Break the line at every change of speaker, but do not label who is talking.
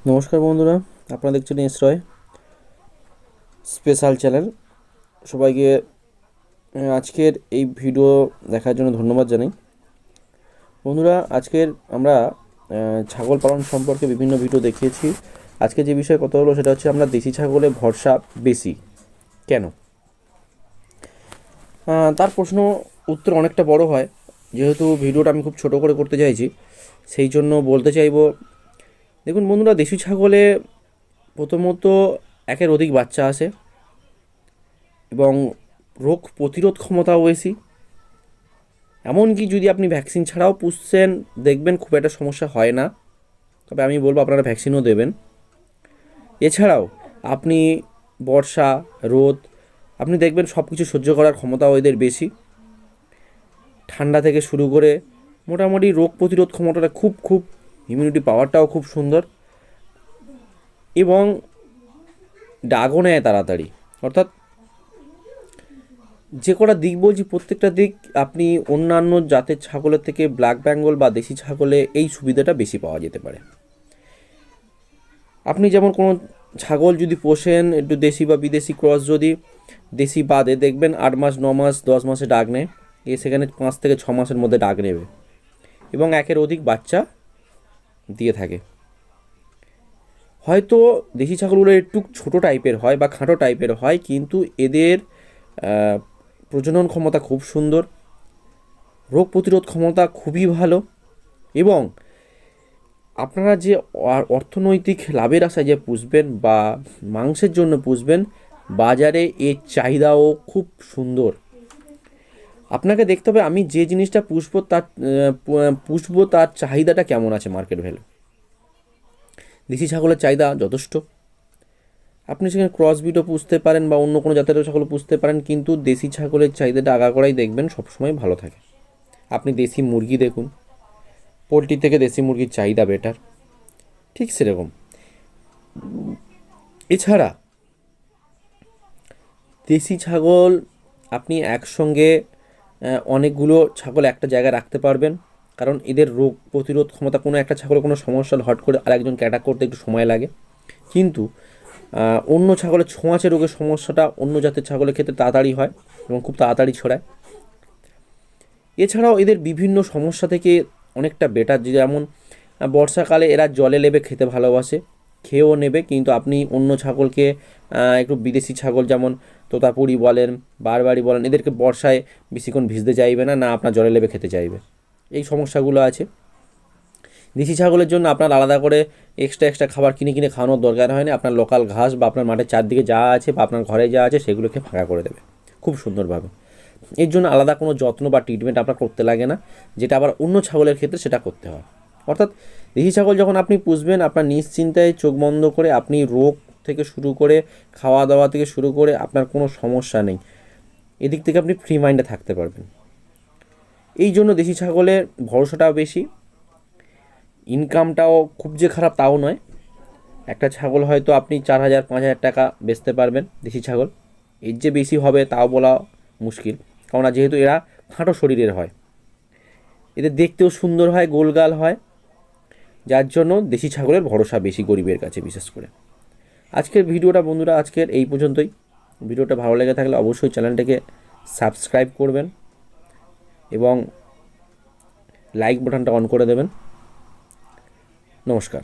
নমস্কার বন্ধুরা, আপনারা দেখছেন এসরয় স্পেশাল চ্যানেল। সবাইকে আজকের এই ভিডিও দেখার জন্য ধন্যবাদ জানাই। বন্ধুরা, আজকের আমরা ছাগল পালন সম্পর্কে বিভিন্ন ভিডিও দেখিয়েছি। আজকে যে বিষয়ে কথা হলো সেটা হচ্ছে আমরা দেশি ছাগলে ভরসা বেশি কেন। তার প্রশ্ন উত্তর অনেকটা বড় হয়, যেহেতু ভিডিওটা আমি খুব ছোট করে করতে চাইছি, সেই জন্য বলতে চাইব। দেখুন বন্ধুরা, দেশি ছাগলে প্রথমত একের অধিক বাচ্চা আসে এবং রোগ প্রতিরোধ ক্ষমতাও বেশি। এমনকি যদি আপনি ভ্যাকসিন ছাড়াও পুষছেন, দেখবেন খুব একটা সমস্যা হয় না, তবে আমি বলবো আপনারা ভ্যাকসিনও দেবেন। এছাড়াও আপনি বর্ষা, রোদ, আপনি দেখবেন সব কিছু সহ্য করার ক্ষমতাও এদের বেশি। ঠান্ডা থেকে শুরু করে মোটামুটি রোগ প্রতিরোধ ক্ষমতাটা খুব ইমিউনিটি পাওয়ারটাও খুব সুন্দর, এবং ডাগও নেয় তাড়াতাড়ি। অর্থাৎ যে কটা দিক বলছি, প্রত্যেকটা দিক আপনি অন্যান্য জাতের ছাগলের থেকে ব্ল্যাক বেঙ্গল বা দেশি ছাগলে এই সুবিধাটা বেশি পাওয়া যেতে পারে। আপনি যেমন কোনো ছাগল যদি পোষেন একটু দেশি বা বিদেশি ক্রস, যদি দেশি বাদে দেখবেন 8 মাস, 9 মাস, 10 মাসে ডাক নেয়, সেখানে 5 থেকে 6 মাসের মধ্যে ডাক নেবে এবং একের অধিক বাচ্চা দিয়ে থাকে। হয়তো দেশি ছাগলগুলো একটু ছোটো টাইপের হয় বা খাঁটো টাইপের হয়, কিন্তু এদের প্রজনন ক্ষমতা খুব সুন্দর, রোগ প্রতিরোধ ক্ষমতা খুবই ভালো, এবং আপনারা যে অর্থনৈতিক লাভের আশায় যে পুষবেন বা মাংসের জন্য পুষবেন, বাজারে এর চাহিদাও খুব সুন্দর। আপনাকে দেখতে হবে আমি যে জিনিসটা পুষবো তার চাহিদাটা কেমন আছে, মার্কেট ভ্যালু। দেশি ছাগলের চাহিদা যথেষ্ট, আপনি সেখানে ক্রস বিটও পুষতে পারেন বা অন্য কোনো জাতের ছাগল পুষতে পারেন, কিন্তু দেশি ছাগলের চাহিদাটা আগাগোড়াই দেখবেন সবসময় ভালো থাকে। আপনি দেশি মুরগি দেখুন, পোলট্রি থেকে দেশি মুরগির চাহিদা বেটার, ঠিক সেরকম। এছাড়া দেশি ছাগল আপনি একসঙ্গে অনেকগুলো ছাগল একটা জায়গায় রাখতে পারবেন, কারণ এদের রোগ প্রতিরোধ ক্ষমতা, কোনো একটা ছাগলের কোনো সমস্যা হট করে আরেকজনকে অ্যাটাক করতে একটু সময় লাগে, কিন্তু অন্য ছাগলের ছোঁয়াচে রোগের সমস্যাটা অন্য জাতের ছাগলের ক্ষেত্রে তাড়াতাড়ি হয় এবং খুব তাড়াতাড়ি ছড়ায়। এছাড়াও এদের বিভিন্ন সমস্যা থেকে অনেকটা বেটার, যেমন বর্ষাকালে এরা জলে নেবে খেতে ভালোবাসে, খেয়েও নেবে, কিন্তু আপনি অন্য ছাগলকে একটু বিদেশি ছাগল যেমন তোতাপুরি বলেন, বারবারি বলেন, এদেরকে বর্ষায় বেশিক্ষণ ভিজতে চাইবে না, না আপনার জলে নেবে খেতে চাইবে। এই সমস্যাগুলো আছে। দেশি ছাগলের জন্য আপনার আলাদা করে এক্সট্রা খাবার কিনে কিনে খাওয়ানোর দরকার হয় না, আপনার লোকাল ঘাস বা আপনার মাঠের চারদিকে যা আছে বা আপনার ঘরে যা আছে সেগুলোকে ফাঁকা করে দেবে খুব সুন্দরভাবে। এর জন্য আলাদা কোনো যত্ন বা ট্রিটমেন্ট আপনার করতে লাগে না, যেটা আবার অন্য ছাগলের ক্ষেত্রে সেটা করতে হয়। অর্থাৎ দেশি ছাগল যখন আপনি পুষবেন, আপনার নিশ্চিন্তায় চোখ বন্ধ করে আপনি রোগ থেকে শুরু করে খাওয়া দাওয়া থেকে শুরু করে আপনার কোনো সমস্যা নেই, এদিক থেকে আপনি ফ্রি মাইন্ডে থাকতে পারবেন। এই জন্য দেশি ছাগলের ভরসাটাও বেশি, ইনকামটাও খুব যে খারাপ তাও নয়। একটা ছাগল হয়তো আপনি 4,000 5,000 টাকা বেচতে পারবেন দেশি ছাগল, এর যে বেশি হবে তাও বলা মুশকিল, কেননা যেহেতু এরা খাঁটো শরীরের হয়, এদের দেখতেও সুন্দর হয়, গোলগাল হয়, যার জন্য দেশি ছাগলের ভরসা বেশি গরিবের কাছে বিশেষ করে। আজকের ভিডিওটা বন্ধুরা আজকের এই পর্যন্তই। ভিডিওটা ভালো লেগে থাকলে অবশ্যই চ্যানেলটাকে সাবস্ক্রাইব করবেন এবং লাইক বাটনটা অন করে দেবেন। নমস্কার।